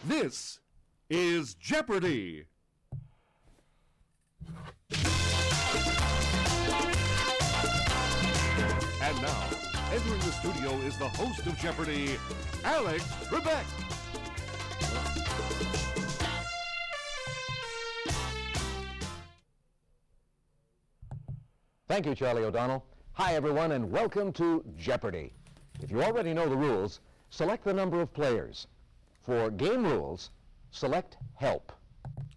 This is Jeopardy! And now, entering the studio is the host of Jeopardy, Alex Trebek. Thank you, Charlie O'Donnell. Hi, everyone, and welcome to Jeopardy! If you already know the rules, select the number of players. For game rules, select Help.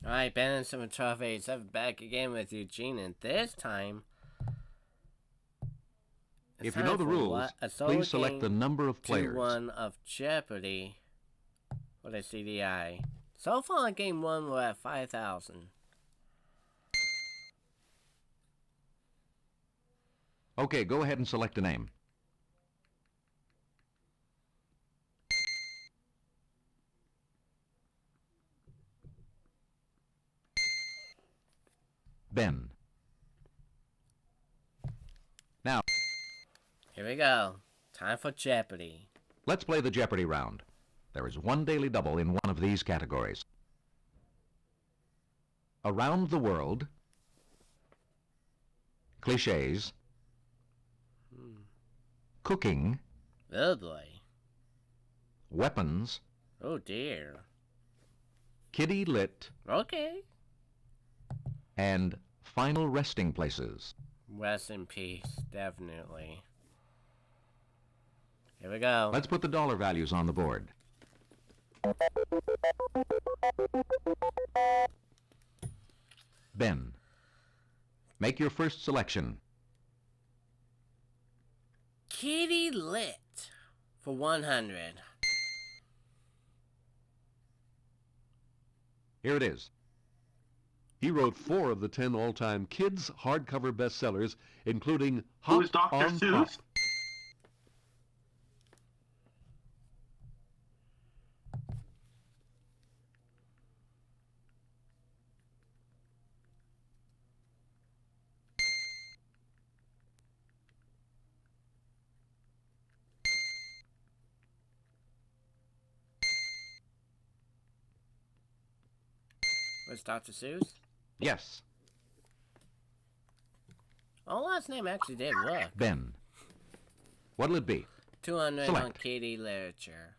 Alright, Ben and 71287 back again with Eugene, and this time... If you know the rules, please select the number of players. 2-1 of Jeopardy for the CDI. So far in game 1, we're at 5,000. Okay, go ahead and select a name. Ben. Now, Here we go. Time for Jeopardy. let's play the Jeopardy round. There is one daily double in one of these categories. Around the world, cliches, cooking, Oh boy. weapons, Oh dear. kitty lit, Okay. and final resting places. Rest in peace, definitely. Here we go. Let's put the dollar values on the board. Ben, make your first selection. Kitty Lit for 100. Here it is. He wrote 4 of the 10 all-time kids' hardcover bestsellers, including Who Hop is Dr. on Seuss? Pop. Where's Dr. Seuss? Yes, Oh, last name actually did work. Ben. What'll it be? 200 on Select. kitty literature.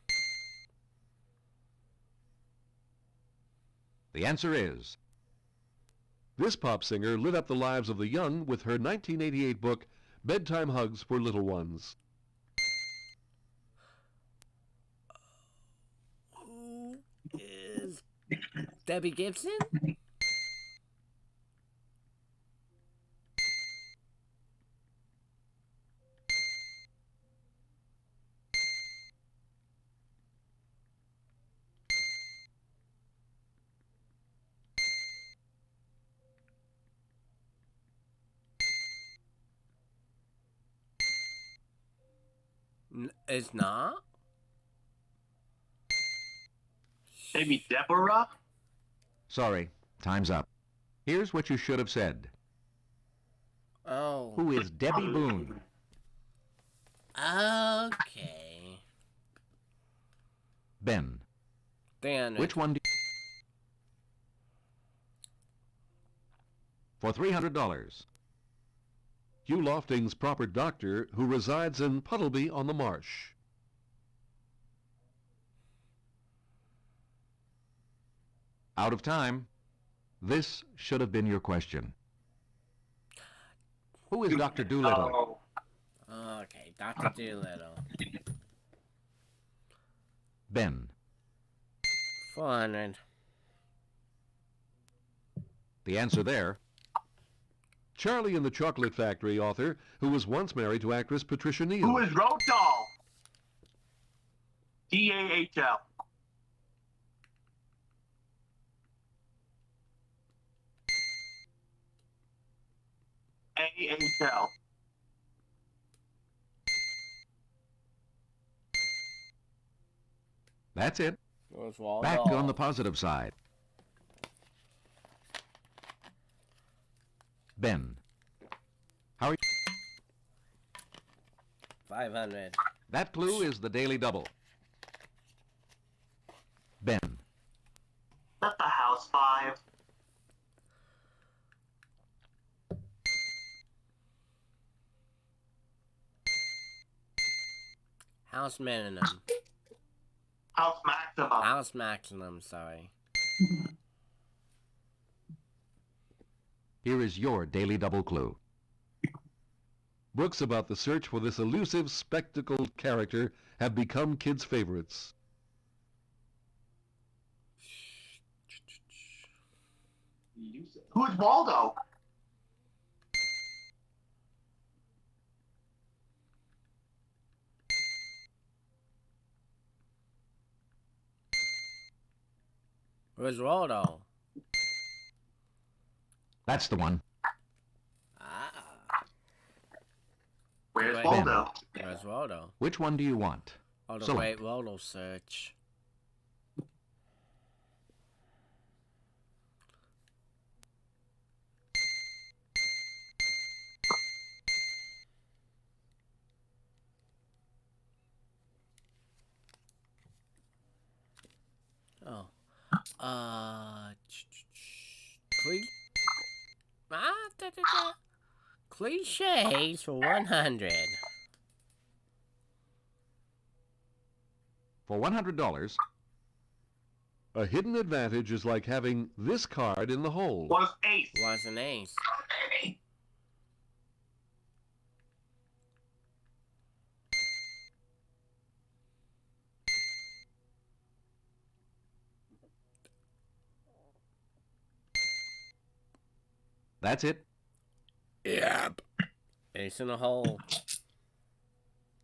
The answer is This pop singer lit up the lives of the young with her 1988 book, Bedtime Hugs for Little Ones. Who is Debbie Gibson? It's not? Maybe Deborah? sorry, time's up. Here's what you should have said. Oh. Who is Debbie Boone? Okay. Ben, 300. which one do you... For $300. Hugh Lofting's proper doctor who resides in Puddleby on the Marsh. Out of time. This should have been your question. Who is Dr. Doolittle? Oh, Okay, Dr. Doolittle. Ben, 400. the answer there. Charlie and the Chocolate Factory author who was once married to actress Patricia Neal. who is Road Doll? D-A-H-L. A-H-L. That's it. Where's Wall Back Doll? on the positive side. Ben, how are you? 500. That clue is the daily double. +5. House minimum. House maximum. House maximum, sorry. Here is your daily double clue. Books about the search for this elusive, spectacled character have become kids' favorites. Who's Waldo? Where's Waldo? That's the one. Ah. Where's Wait. Waldo? Where's Waldo? Which one do you want? Oh, the Select. Great Waldo search. Oh. Cliches for 100. For $100, A hidden advantage is like having this card in the hole. Was Ace? Was an ace. that's it. Yep. Ace in the hole.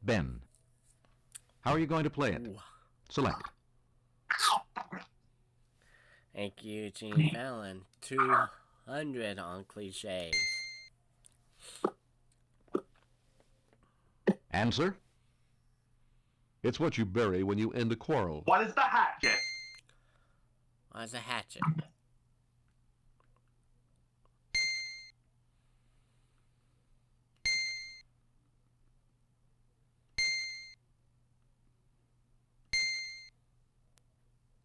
Ben. How are you going to play it? Ooh. Select. Thank you, Gene Fallon. 200 on cliches. Answer. It's what you bury when you end a quarrel. What is the hatchet? What's a hatchet?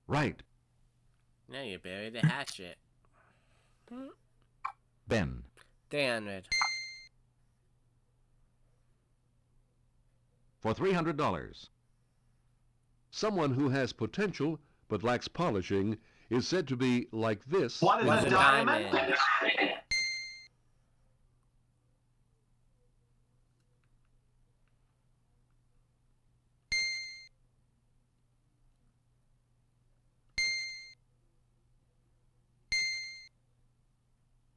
Right. Now you bury the hatchet. Ben. 300. For $300. Someone who has potential but lacks polishing is said to be like this. What is What's a a diamond? diamond?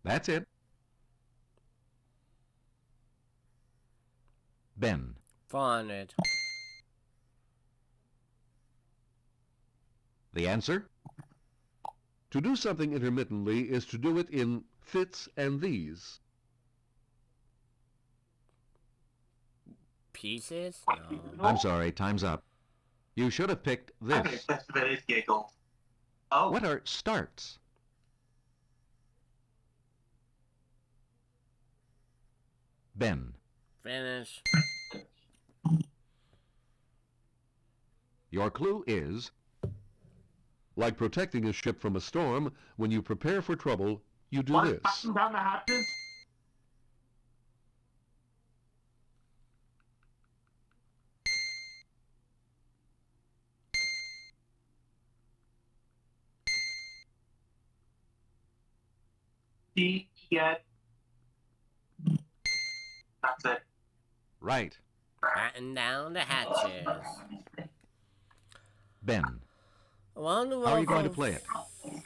That's it. Ben. 400. The answer? To do something intermittently is to do it in fits and these. Pieces? No. I'm sorry, time's up. You should have picked Okay, this. that's today's giggle. Oh, What are starts? Ben. Finish. Your clue is Like protecting a ship from a storm, when you prepare for trouble, you do what is this. passing down the hatches? Get. That's it. right. Batten down the hatches. Ben. Wonderful. How are you going to play it?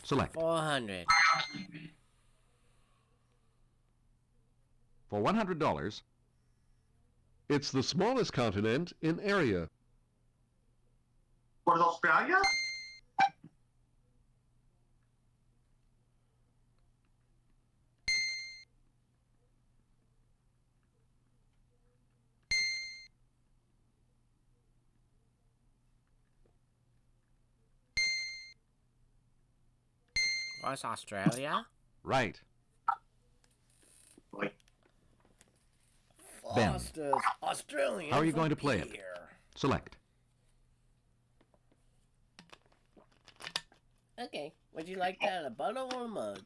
Select. 400. For $100, It's the smallest continent in area. What is Australia? What's Australia? right. Like, Ben. Foster's Australian. How are you going to play it? beer. Select. Okay. Would you like that in a bottle or a mug?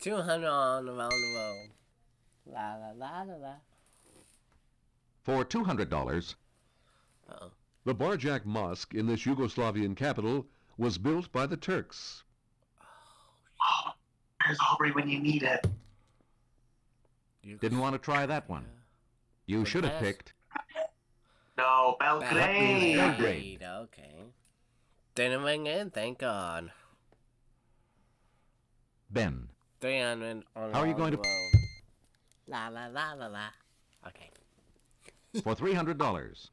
$200 on around the road. La la la la la. For $200, Uh-oh. The Barjak Mosque in this Yugoslavian capital was built by the Turks. Where's Aubrey when you need it? didn't want to try that one. You Good should have pass. picked No, Belgrade. Belgrade. Okay. Didn't ring in, thank God. Ben. 300 on How are you around going the to- road. La la la la la. Okay. For $300.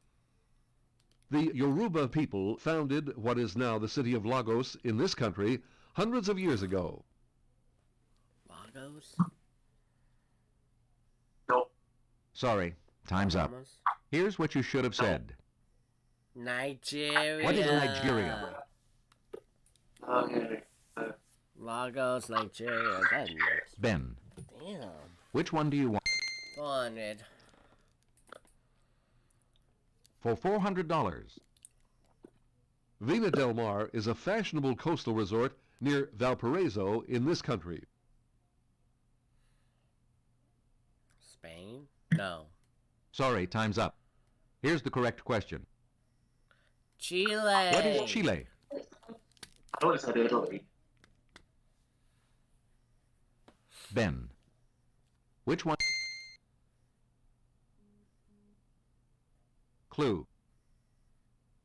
The Yoruba people founded what is now the city of Lagos in this country hundreds of years ago. Lagos? Nope. Sorry, time's up. Bahamas? Here's what you should have said. Nigeria. What is Nigeria? Okay. Lagos, Nigeria. That nuts. Ben. Damn. Which one do you want? 400. For $400. Vina del Mar is a fashionable coastal resort near Valparaiso in this country. Spain? No. Sorry, time's up. Here's the correct question. Chile. What is Chile? I would have said Italy. Ben. Which one? Clue.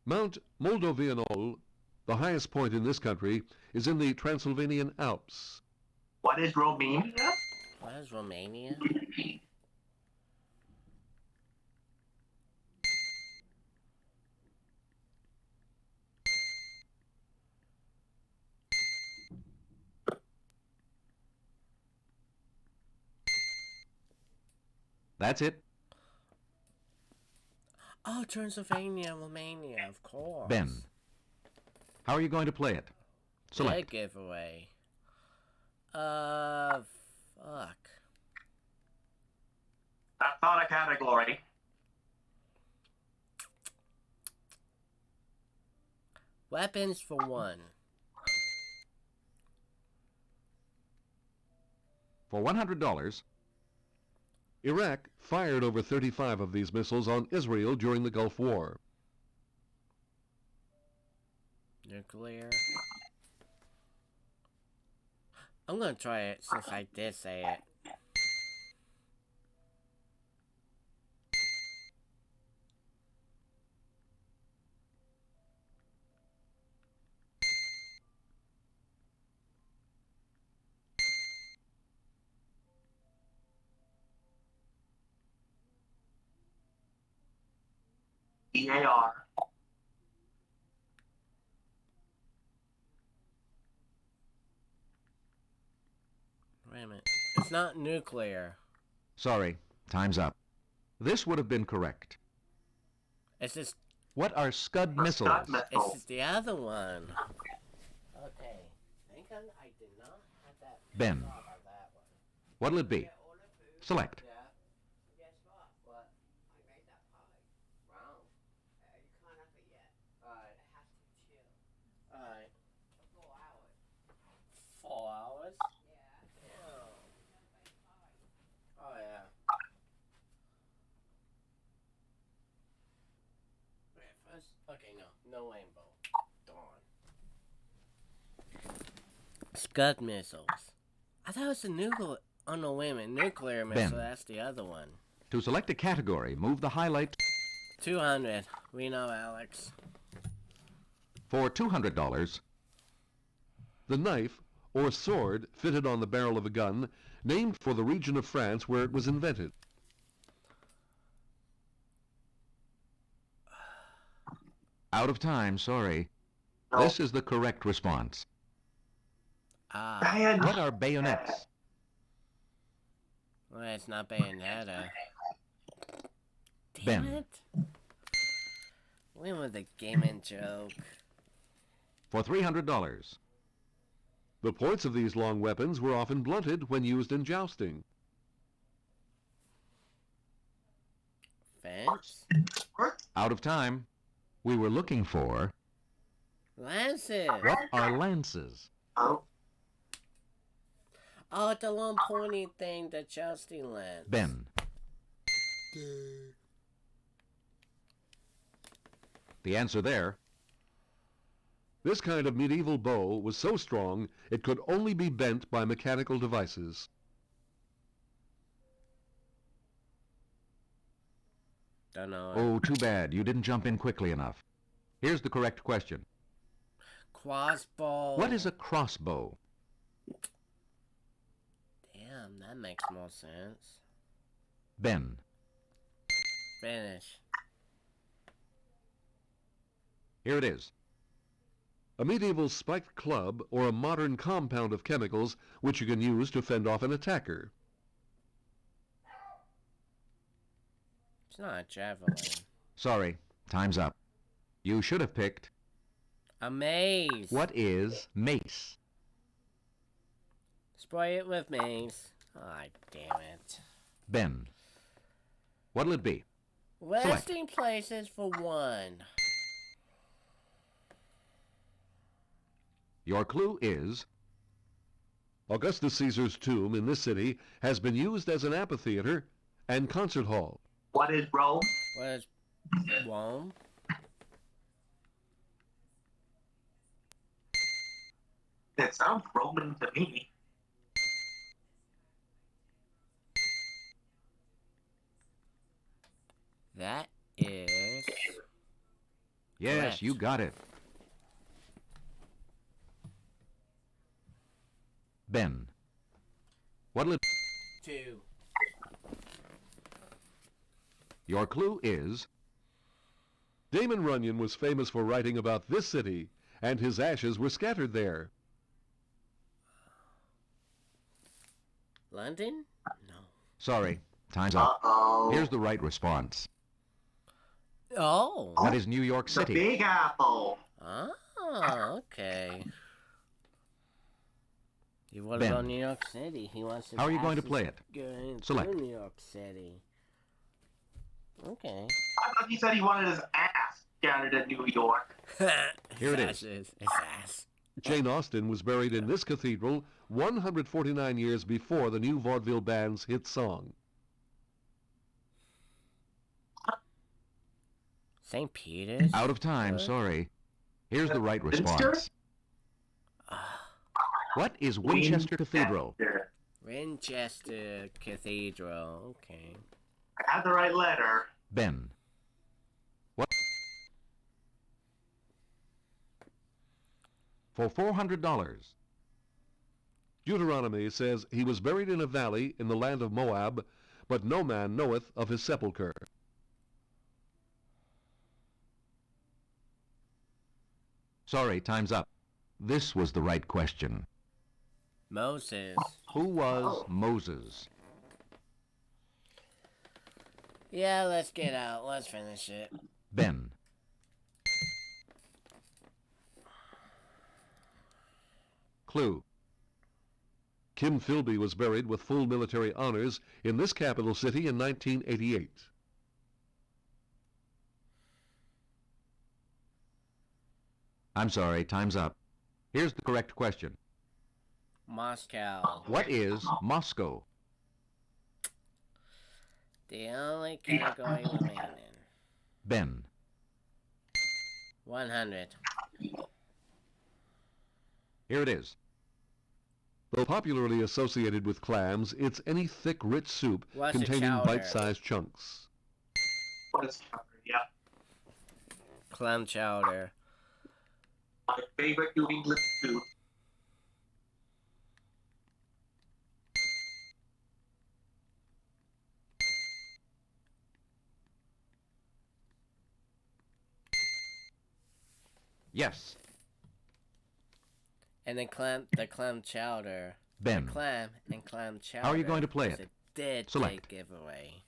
Mount Moldovianol, the highest point in this country, is in the Transylvanian Alps. What is Romania? What is Romania? That's it. Oh, Transylvania, Romania, of course. Ben. How are you going to play it? Select. Big giveaway. Fuck. That's not a category. Weapons for one. For $100, Iraq fired over 35 of these missiles on Israel during the Gulf War. Nuclear. I'm gonna try it since I did say it. EAR. Wait a minute. It's not nuclear. sorry, time's up. This would have been correct. It's just What are Scud missiles? Scud it's missile. just the other one. Okay. Thank God I did not have that. Ben. thought about that one. What'll it be? Select. Yeah. Guess what? What? I made that pie. Wow. You can't have it yet. Alright. It has to chill Alright. for 4 hours. 4 hours? Yeah. Damn. Oh yeah. Wait, first. Okay, no rainbow. Darn. Scud missiles. I thought it was the nuclear. Oh no, wait a minute. Nuclear missile. Ben. That's the other one. To select a category, move the highlight 200. We know, Alex. for $200. The knife, or sword, fitted on the barrel of a gun, named for the region of France where it was invented. Out of time, sorry. No. This is the correct response. Ah. Ryan. What are bayonets? Well, it's not Bayonetta. Damn Ben. it. When was the gaming joke? For $300. The points of these long weapons were often blunted when used in jousting. Fence? Lance? Out of time. We were looking for Lances! what are lances? Oh, Oh, the long pointy thing, the jousting lance. Ben. The answer there. This kind of medieval bow was so strong it could only be bent by mechanical devices. Don't know. Oh, too bad. You didn't jump in quickly enough. Here's the correct question. Crossbow. What is a crossbow? Damn, that makes more sense. Ben. Finish. Here it is. A medieval spiked club or a modern compound of chemicals which you can use to fend off an attacker. It's not a javelin. Sorry, time's up. You should have picked. A maze. What is mace? Spray it with maze. Ah, damn it. Ben. What'll it be? Resting places for one. Your clue is Augustus Caesar's tomb in this city has been used as an amphitheater and concert hall. what is Rome? What is Rome? It sounds Roman to me. That is... yes, Correct. you got it. Ben. What'll it... 2. Your clue is Damon Runyon was famous for writing about this city, and his ashes were scattered there. London? No. sorry, time's up. Uh-oh. Here's the right response. Oh. That is New York The City. Big Apple. Oh, okay. He was Ben. on New York City. He wants to. How are you going to play it? Go into Select. New York City. Okay. I thought he said he wanted his ass scattered in New York. Here it His is. ass His ass. Jane Austen was buried in this cathedral 149 years before the new vaudeville band's hit song. St. Peter's? Out of time, What? sorry. Here's the right Winchester? response. What is Winchester Cathedral? Winchester. Winchester Cathedral. Okay. I had the right letter. Ben. What? For $400. Deuteronomy says he was buried in a valley in the land of Moab, but no man knoweth of his sepulchre. Sorry, time's up. This was the right question. Moses. Who was Moses? Yeah, let's get out. Let's finish it. Ben. Clue. Kim Philby was buried with full military honors in this capital city in 1988. I'm sorry, time's up. Here's the correct question. Moscow. What is Moscow? The only category remaining. Ben. 100. Here it is. Though popularly associated with clams, it's any thick, rich soup What's a containing chowder? bite-sized chunks. What is yeah. Clam chowder. My favorite New England food. Yes. And then the clam chowder. Ben. Clam and clam chowder. How are you going to play is it? a dead Select. giveaway.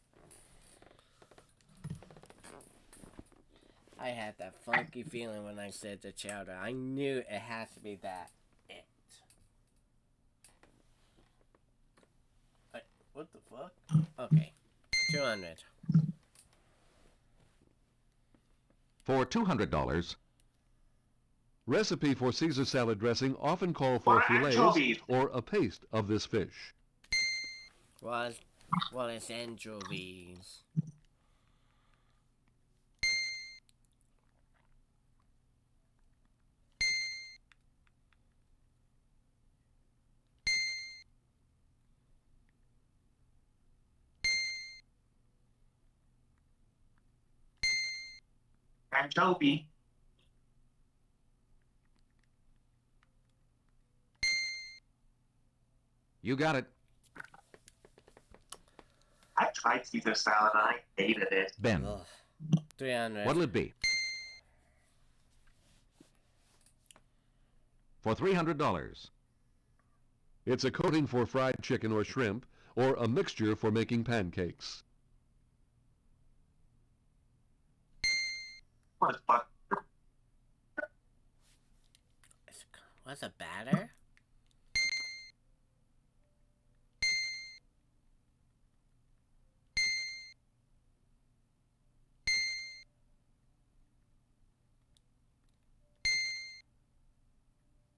I had that funky feeling when I said the chowder. I knew it has to be that. It. What the fuck? Okay. 200. For $200, Recipe for Caesar salad dressing often call for Or fillets anchovies. or a paste of this fish. What is anchovies? Anchovy. you got it. I tried Caesar salad and I hated it. Ben, Ugh. 300. what'll it be? For $300, It's a coating for fried chicken or shrimp, or a mixture for making pancakes. What is butter? What's a batter?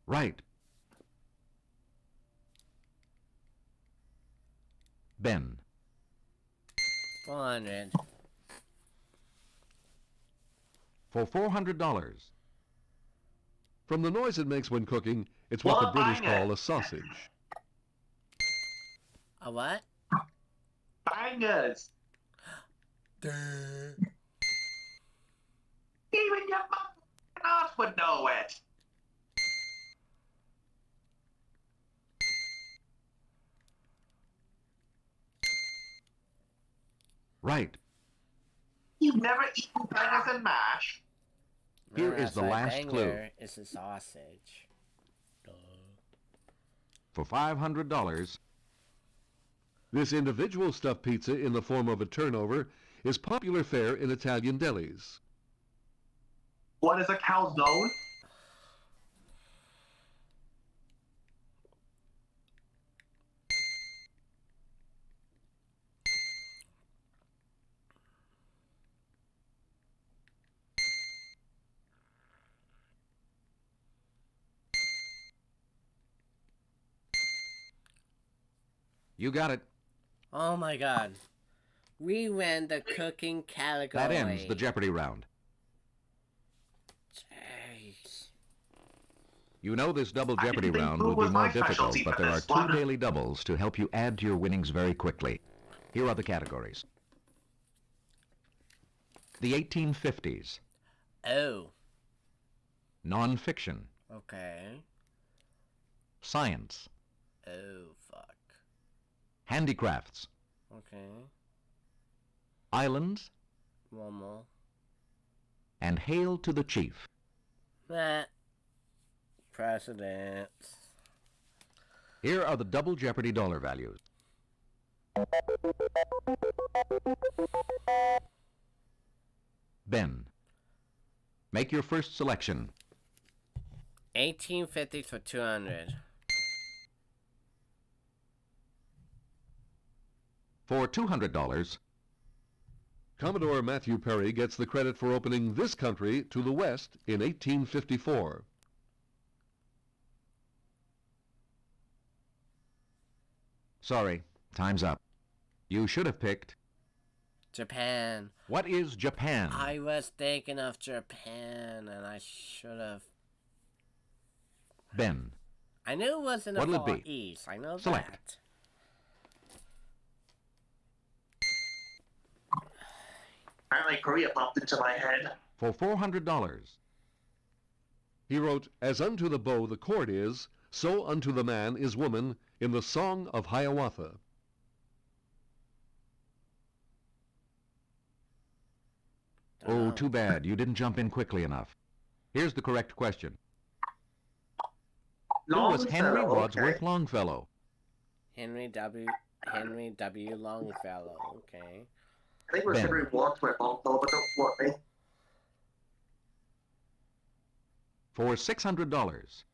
right. Ben, 400. for $400, From the noise it makes when cooking, it's what Well, the British I know. call a sausage. A what? Bangers. Even your mom would know it. right. You've never eaten bangers and mash. Here No, is that's the why last clue. banger is a sausage. Duh. For $500, This individual stuffed pizza in the form of a turnover is popular fare in Italian delis. What is a calzone? you got it. Oh my god. We ran the cooking category. That ends the Jeopardy round. Jeez. You know this double I Jeopardy didn't think round food will be was more my difficult, specialty but for there are this two one. daily doubles to help you add to your winnings very quickly. Here are the categories. The 1850s, Oh. nonfiction, Okay. science, Oh, fuck. handicrafts, Okay. islands, One more. and Hail to the Chief. Nah. Precedence. Here are the double Jeopardy dollar values. Ben, make your first selection. 1850 for 200. For $200, Commodore Matthew Perry gets the credit for opening this country to the West in 1854. sorry, time's up. You should have picked, Japan. what is Japan? I was thinking of Japan and I should have. Ben, I knew it was in the What'll it Far be? East. I know Select. that. Apparently Korea popped into my head. for $400, He wrote, "As unto the bow the cord is, so unto the man is woman in the Song of Hiawatha." Don't oh, know. too bad, you didn't jump in quickly enough. Here's the correct question. Who was Henry Longfellow, Wadsworth okay. Longfellow? Henry W. Longfellow. Okay. I think it was Ben. Henry Wadsworth Longfellow, but don't quote me. For $600,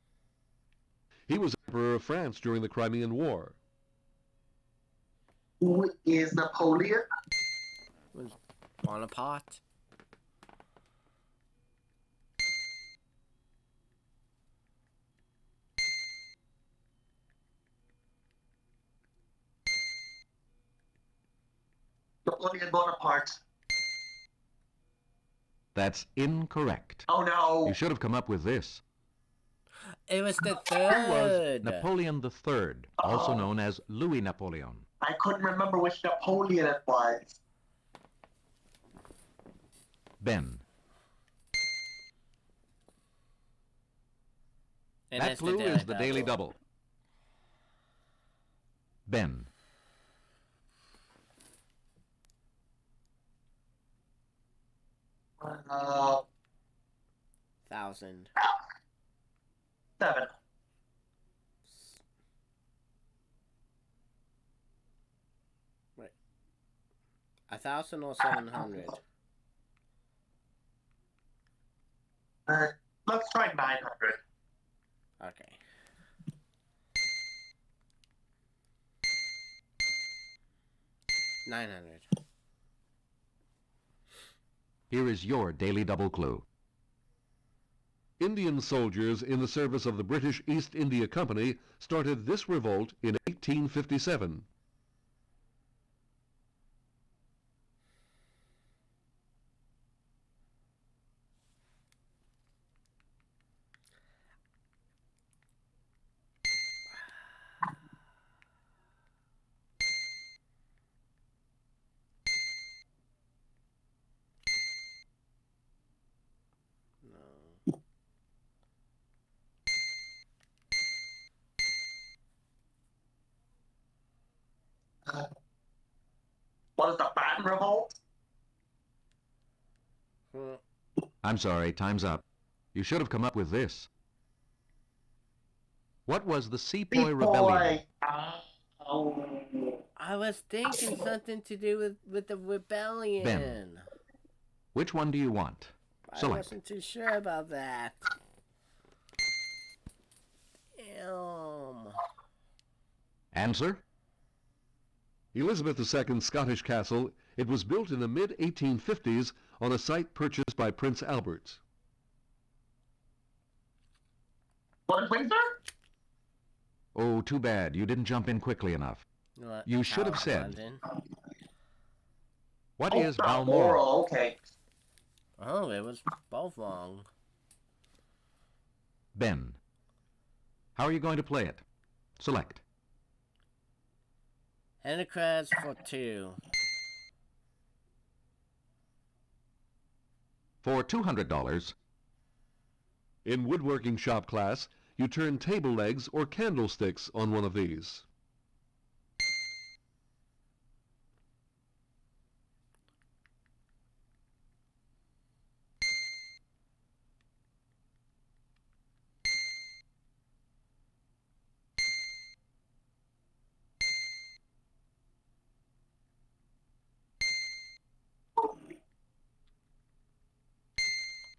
He was Emperor of France during the Crimean War. Who is Napoleon? Was Bonaparte? Napoleon Bonaparte. That's incorrect. Oh no. You should have come up with this. It was the Who was third. Napoleon III, also Oh. known as Louis Napoleon? I couldn't remember which Napoleon it was. Ben. And That it's clue is the Daily Double. Double. Ben. Uh, 1,000. 7. Wait. 1,000 or 700? Let's try 900. Okay. $900. Here is your Daily Double clue. Indian soldiers in the service of the British East India Company started this revolt in 1857. No. What is the Baton Revolt? I'm sorry, time's up. You should have come up with this. What was the Sepoy Rebellion? Oh. I was thinking something to do with the rebellion. Ben. Which one do you want? I Select. wasn't too sure about that. Answer? Elizabeth II's Scottish castle, it was built in the mid-1850s on a site purchased by Prince Albert. What, Windsor? Oh, too bad. You didn't jump in quickly enough. What, You should have Tower of said. London? What Oh, is Balmoral, Balmoral? okay. Oh, it was both wrong. Ben. How are you going to play it? Select. Enterprise for 2. For $200, In woodworking shop class, you turn table legs or candlesticks on one of these.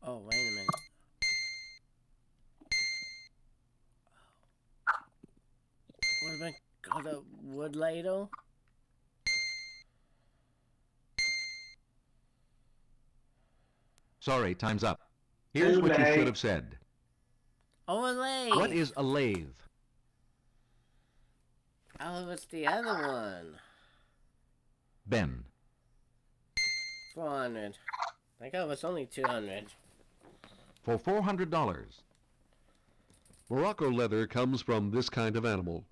Oh, wait a minute. What have I got, a wood ladle? sorry, time's up. Here's Too what you late. should have said. Oh, a lathe! What is a lathe? Oh, what's the other one? Ben. 400. I think it was only 200. For $400. Morocco leather comes from this kind of animal.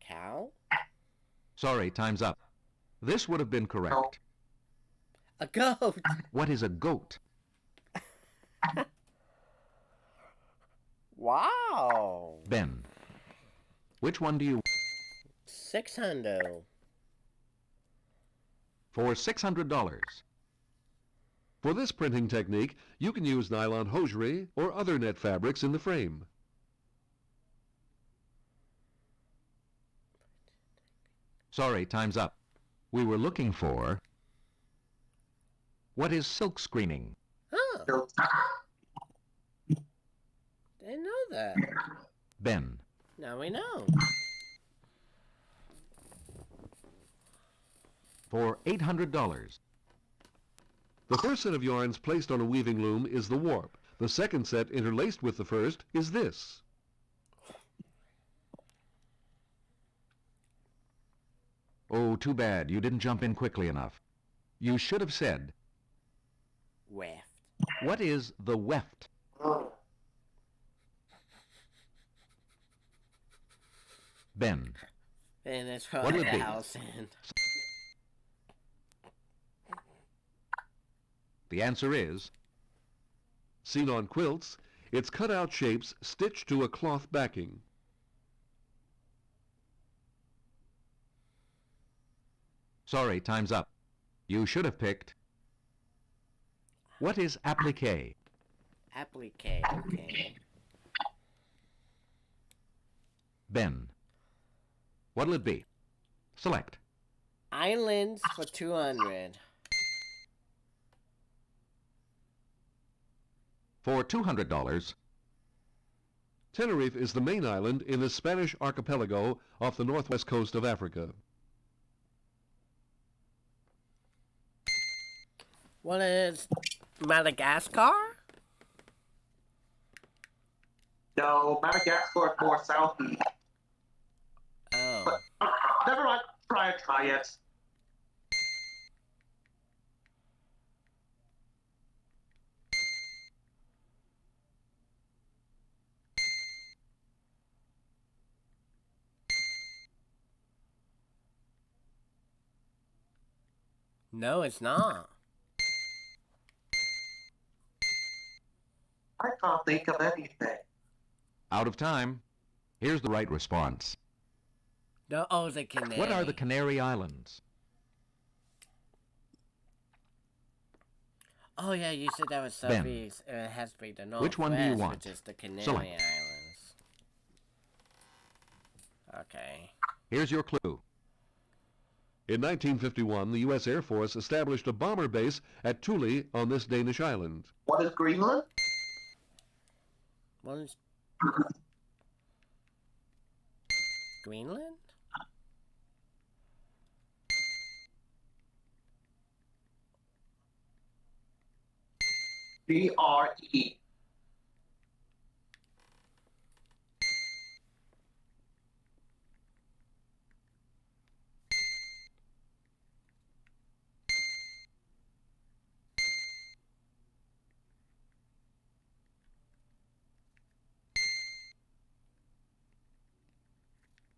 Cow? Sorry, time's up. This would have been correct. A goat! What is a goat? Wow! Ben. Which one do you... 600. For $600. For this printing technique, you can use nylon hosiery or other net fabrics in the frame. Sorry, time's up. We were looking for... What is silk screening? Oh, didn't know that. Ben. Now we know. For $800. The first set of yarns placed on a weaving loom is the warp. The second set interlaced with the first is this. Oh, too bad. You didn't jump in quickly enough. You should have said, Weft. what is the weft? Ben. And it's What'll it be? 1,000. The answer is, Seen on quilts, it's cut-out shapes stitched to a cloth backing. sorry, time's up. You should have picked, what is applique? Applique. Okay. Ben. What'll it be? Select. Islands for 200. For $200, Tenerife is the main island in the Spanish archipelago off the northwest coast of Africa. What is Madagascar? No, Madagascar is more southeast. Oh. Never mind. Try it. No, it's not. I can't think of anything. out of time. Here's the right response. No, oh, the Canary. What are the Canary Islands? Oh yeah, you said that was Ben. southeast. It has to be the northwest, Which one do you want? which is the Canary Select. Islands. Okay. Here's your clue. In 1951, the U.S. Air Force established a bomber base at Thule on this Danish island. What is Greenland? What is Greenland? GRE.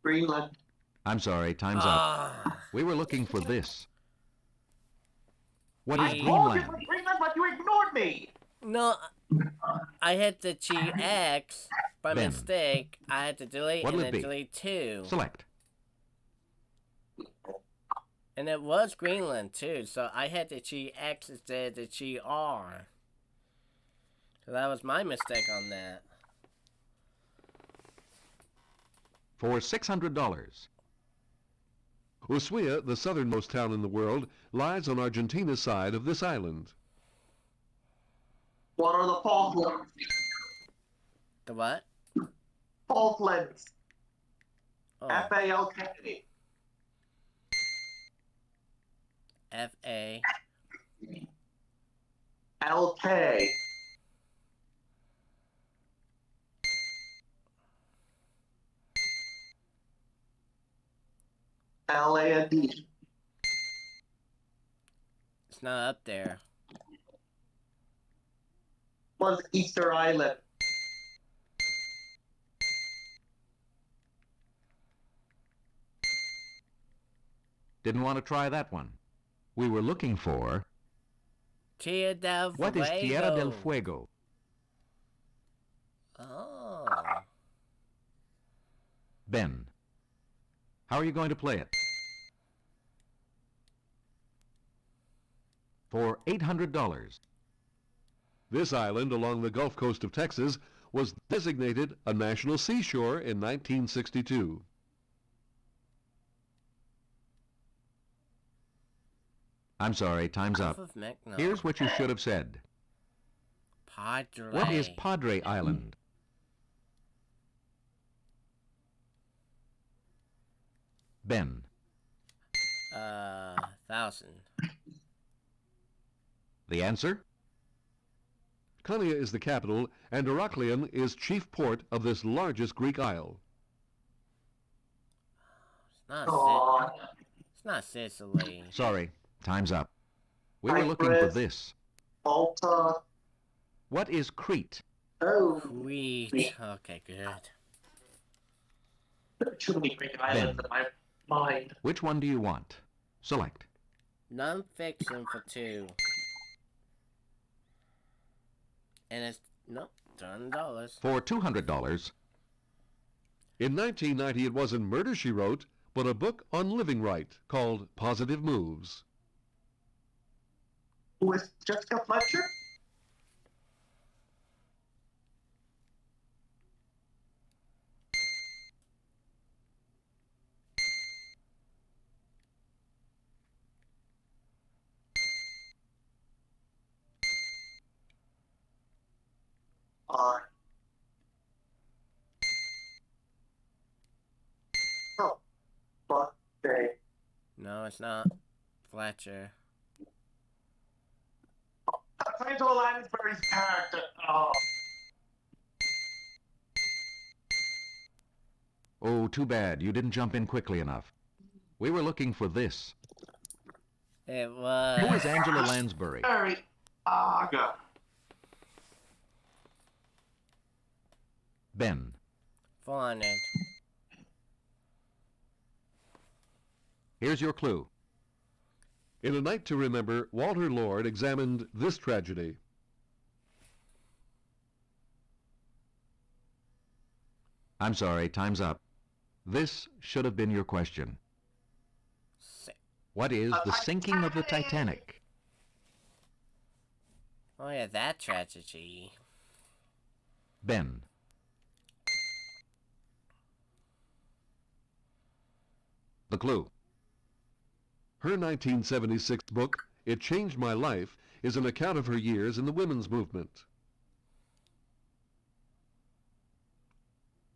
Greenland. I'm sorry, time's up. Ah, We were looking for this. What is I told you Greenland? it was Greenland, but you ignored me. no, I hit the GX by Ben. mistake. I had to delete What'll and it then be? delete 2. Select. And it was Greenland too, so I had the GX instead of the GR. So that was my mistake on that. For $600. Ushuaia, the southernmost town in the world, lies on Argentina's side of this island. What are the Falklands? The what? Falklands. Oh, F-A-L-K. F-A. L-K. L-A-N-D. It's not up there. What is Easter Island? Didn't want to try that one. We were looking for, Tierra del Fuego. what is Tierra del Fuego? Oh. Ben. How are you going to play it? For $800. This island along the Gulf Coast of Texas was designated a national seashore in 1962. I'm sorry, time's Gulf up. of Mexico. Here's what you should have said. Padre. What is Padre Island? Ben. 1,000. The answer? Konya is the capital, and Heraklion is chief port of this largest Greek isle. It's not Aw. It's not Sicily. Sorry, time's up. We were looking for Cyprus. this. Malta. What is Crete? Oh. Crete. Okay, good. There are too many Greek islands in my mind. Which one do you want? Select. Non-fiction for 2. And it's, nope, $200. For $200, In 1990, it wasn't Murder, She Wrote, but a book on living right called Positive Moves. Who is Jessica Fletcher? Oh, but they. No, it's not Fletcher. That's Angela Lansbury's character. Oh. oh, too bad. You didn't jump in quickly enough. We were looking for this. It Who was... is Angela Lansbury? Very Aga. Ben. 400. Here's your clue. In A Night to Remember, Walter Lord examined this tragedy. I'm sorry, time's up. This should have been your question. What is the sinking of the Titanic? Oh yeah, that tragedy. Ben. The clue. Her 1976 book, It Changed My Life, is an account of her years in the women's movement.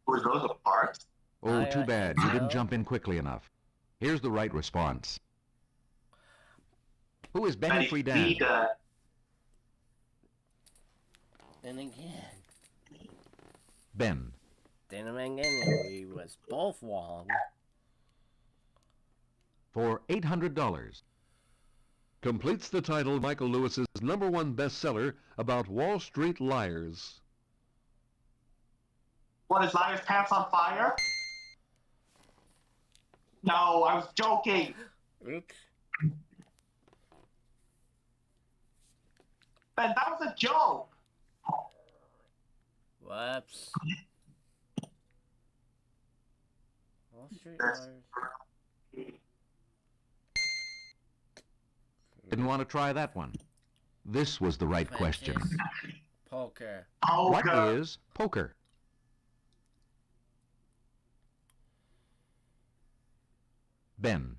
Was Rosa Parks? Oh, I too bad. You think didn't so. jump in quickly enough. Here's the right response. Who is Betty Friedan? Frida. Then again. Ben. Then again, we was both wrong. For $800. Completes the title of Michael Lewis's #1 bestseller about Wall Street liars. What, is Liar's Pants on Fire? No, I was joking. Oops. Ben, that was a joke. Whoops. Wall Street Liars. Didn't want to try that one. This was the right question. Poker. What is poker? Ben.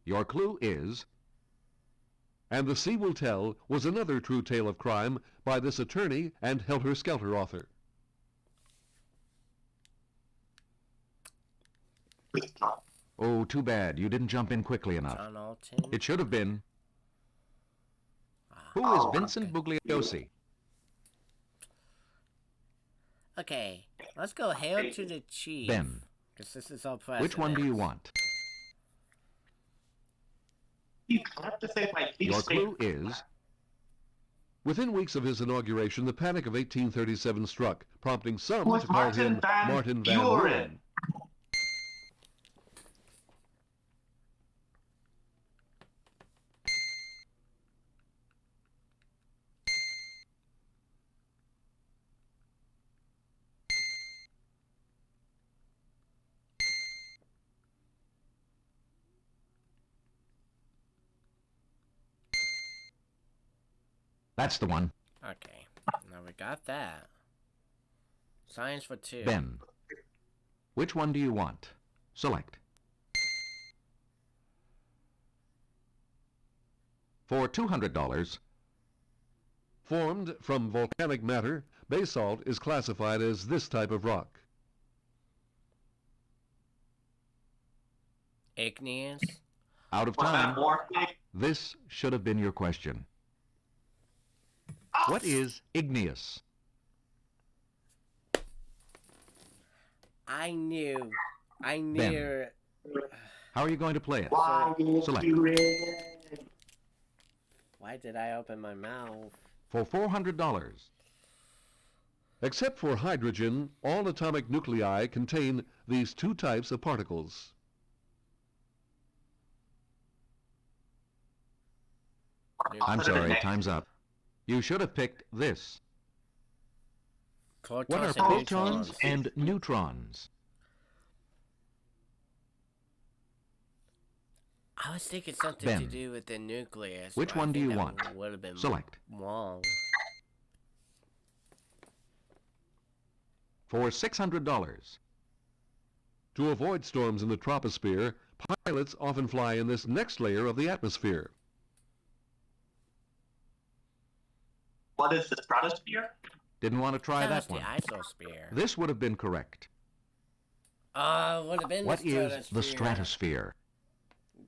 Your clue is... And The Sea Will Tell was another true tale of crime by this attorney and helter-skelter author. Oh, too bad. You didn't jump in quickly enough. John Alton. It should have been... Who is Vincent Bugliosi? Okay, let's go Hail to the Chief. Ben. Because this is all precedent. Which one do you want? You have to say my Your clue is... Within weeks of his inauguration, the Panic of 1837 struck, prompting some Was to call Martin him Van Martin Van Buren. Buren. That's the one. Okay, now we got that. Science for 2. Ben. Which one do you want? Select. For $200, Formed from volcanic matter, basalt is classified as this type of rock. Igneous. out of Was that time. morphine? This should have been your question. What is igneous? I knew. I knew. How are you going to play it? Why did Select. you ring? Why did I open my mouth? For $400. Except for hydrogen, all atomic nuclei contain these two types of particles. I'm sorry, time's up. You should have picked this. What are Protons and protons neutrons. and neutrons? I was thinking something Ben. to do with the nucleus. Which but I one do think you that want? Would have been Select. wrong. For $600. To avoid storms in the troposphere, pilots often fly in this next layer of the atmosphere. What is the stratosphere? Didn't want to try That was that one. the isosphere. This would have been correct. Would have been What the is stratosphere. the stratosphere?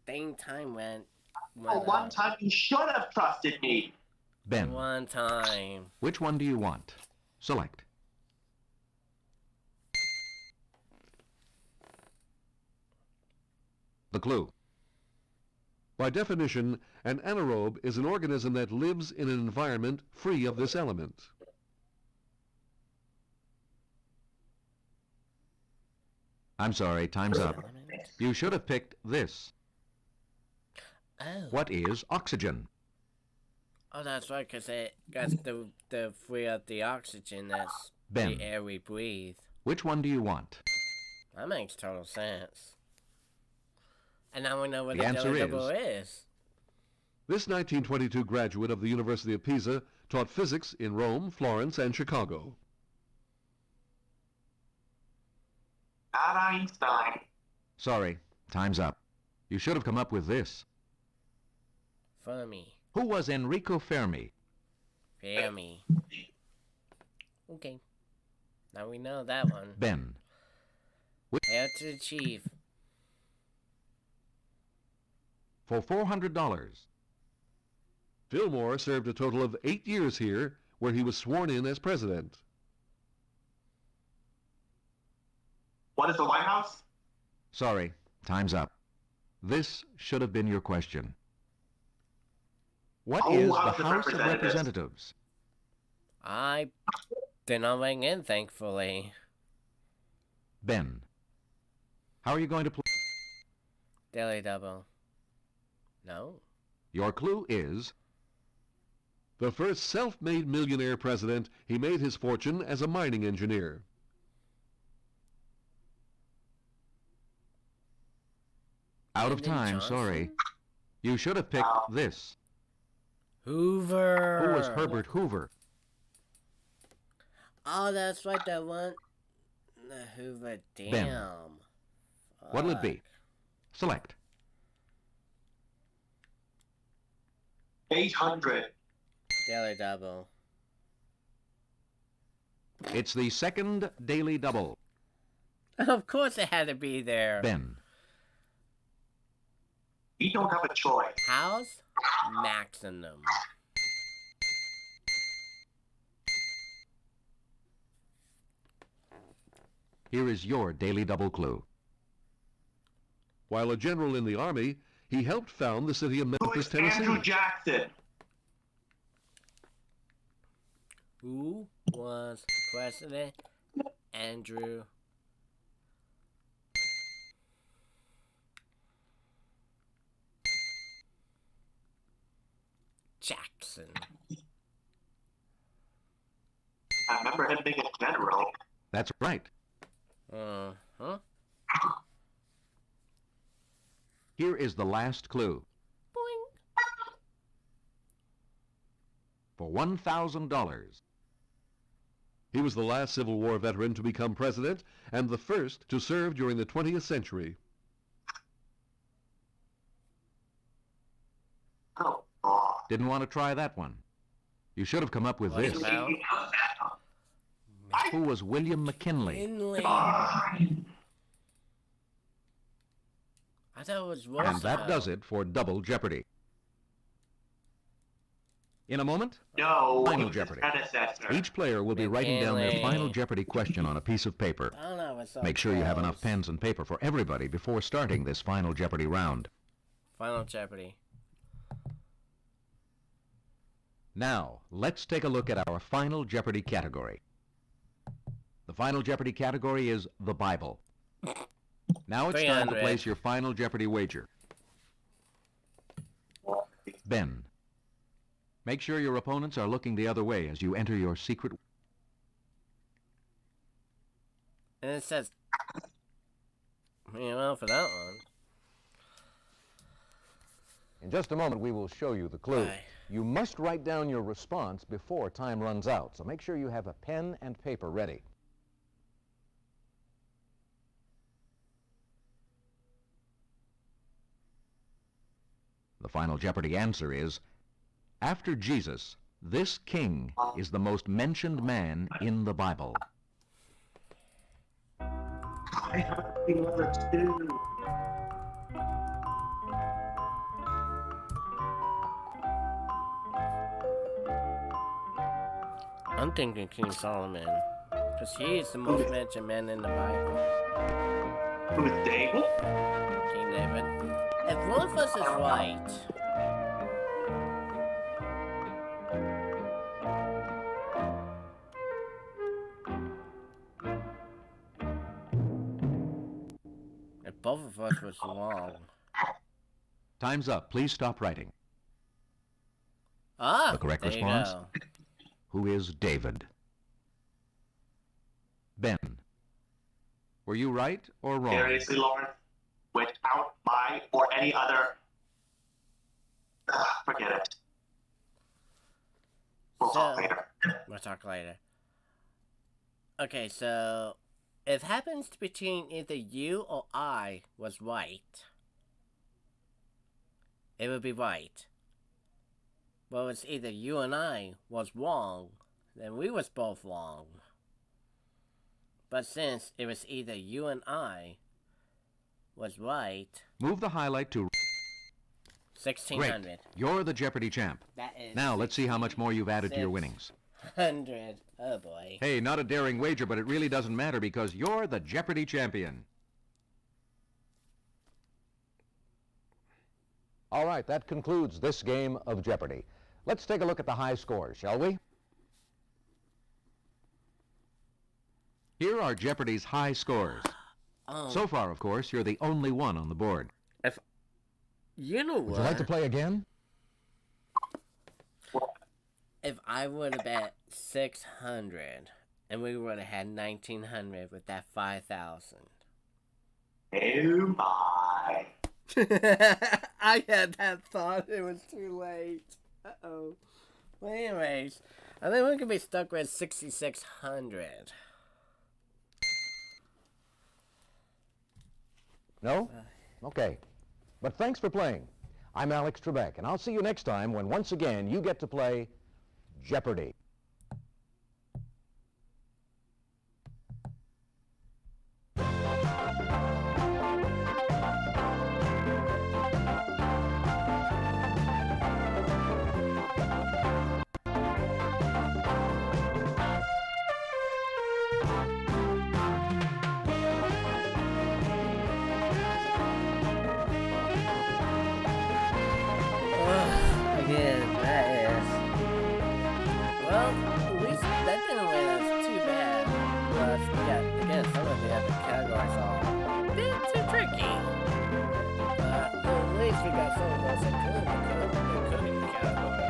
Dang, time went. Oh, one time you should have trusted me. Ben, One time. which one do you want? Select. The clue. By definition, an anaerobe is an organism that lives in an environment free of this element. I'm sorry, time's up. Element? You should have picked this. Oh. What is oxygen? Oh, that's right, because that's the free up the oxygen that's Ben. the air we breathe. Which one do you want? That makes total sense. And now we know what The the answer double is. This 1922 graduate of the University of Pisa taught physics in Rome, Florence, and Chicago. Not Einstein. Sorry, time's up. You should have come up with this. Fermi. Who was Enrico Fermi? Fermi. Okay. Now we know that one. Ben. Hail to the chief. For $400. Fillmore served a total of 8 years here, where he was sworn in as president. What is the White House? Sorry, time's up. This should have been your question. What Oh, is the House of House of Representatives. Representatives? I did not ring in, thankfully. Ben. How are you going to play? Daily double. No. Your clue is The first self-made millionaire president, he made his fortune as a mining engineer. out of Lyndon time, Johnson? sorry. You should have picked this. Hoover. Who was Herbert Hoover? Oh, that's right, that one. The Hoover. Damn. What'll it be? Select. 800. Daily double. It's the second daily double. Of course it had to be there. Ben. We don't have a choice. House maximum. Here is your daily double clue. While a general in the Army, he helped found the city of Who Memphis, is Tennessee. Andrew Jackson? Who was President Andrew Jackson? I remember him being a general. That's right. Uh-huh. Here is the last clue. Boing. For $1,000. He was the last Civil War veteran to become president and the first to serve during the 20th century. Oh, God. Didn't want to try that one. You should have come up with What this. about Who was William McKinley? Inley? I thought it was Roosevelt. And that does it for Double Jeopardy. In a moment, No, Final he was his Jeopardy. predecessor. each player will be writing down their McKinley. final Jeopardy question on a piece of paper. I don't know. It's so Make sure you have enough close. pens and paper for everybody before starting this Final Jeopardy round. Final Jeopardy. Now, let's take a look at our Final Jeopardy category. The Final Jeopardy category is the Bible. Now it's time to 300. place your Final Jeopardy wager. Ben, make sure your opponents are looking the other way as you enter your secret. And it says, for that one. In just a moment, we will show you the clue. Aye. You must write down your response before time runs out, so make sure you have a pen and paper ready. The Final Jeopardy answer is, after Jesus, this king is the most mentioned man in the Bible. I have the number 2. I'm thinking King Solomon. Because he is the most mentioned man in the Bible. Who's David? King David. If one of us is right, if both of us was wrong. Time's up. Please stop writing. Ah, The correct there response? You go. Who is David? Ben, were you right or wrong? Seriously, Lawrence? Without my or any other... forget it. We'll talk So- later. We'll talk later. Okay, so if happens between either you or I was right, it would be right. Well, it's either you and I was wrong, then we was both wrong. But since it was either you and I was right, Move the highlight to 1600. great. You're the Jeopardy champ. That is Now let's see how much more you've added to your 1600. winnings. Oh boy. Hey, not a daring wager, but it really doesn't matter because you're the Jeopardy champion. All right, that concludes this game of Jeopardy. Let's take a look at the high scores, shall we? Here are Jeopardy's high scores. So far, of course, you're the only one on the board. You know what? Would you like to play again? If I would have bet 600 and we would have had 1900 with that 5,000. Oh my. I had that thought. It was too late. Uh-oh. Well, anyways, I think we're going to be stuck with 6,600. No? Okay. But thanks for playing. I'm Alex Trebek, and I'll see you next time when once again you get to play Jeopardy. Again, that is. Well, at least that didn't win us too bad. But yeah, again, some of the other categories are a bit too tricky. But at least we got some of those included the cooking category.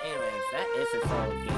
Anyways, that is its whole game.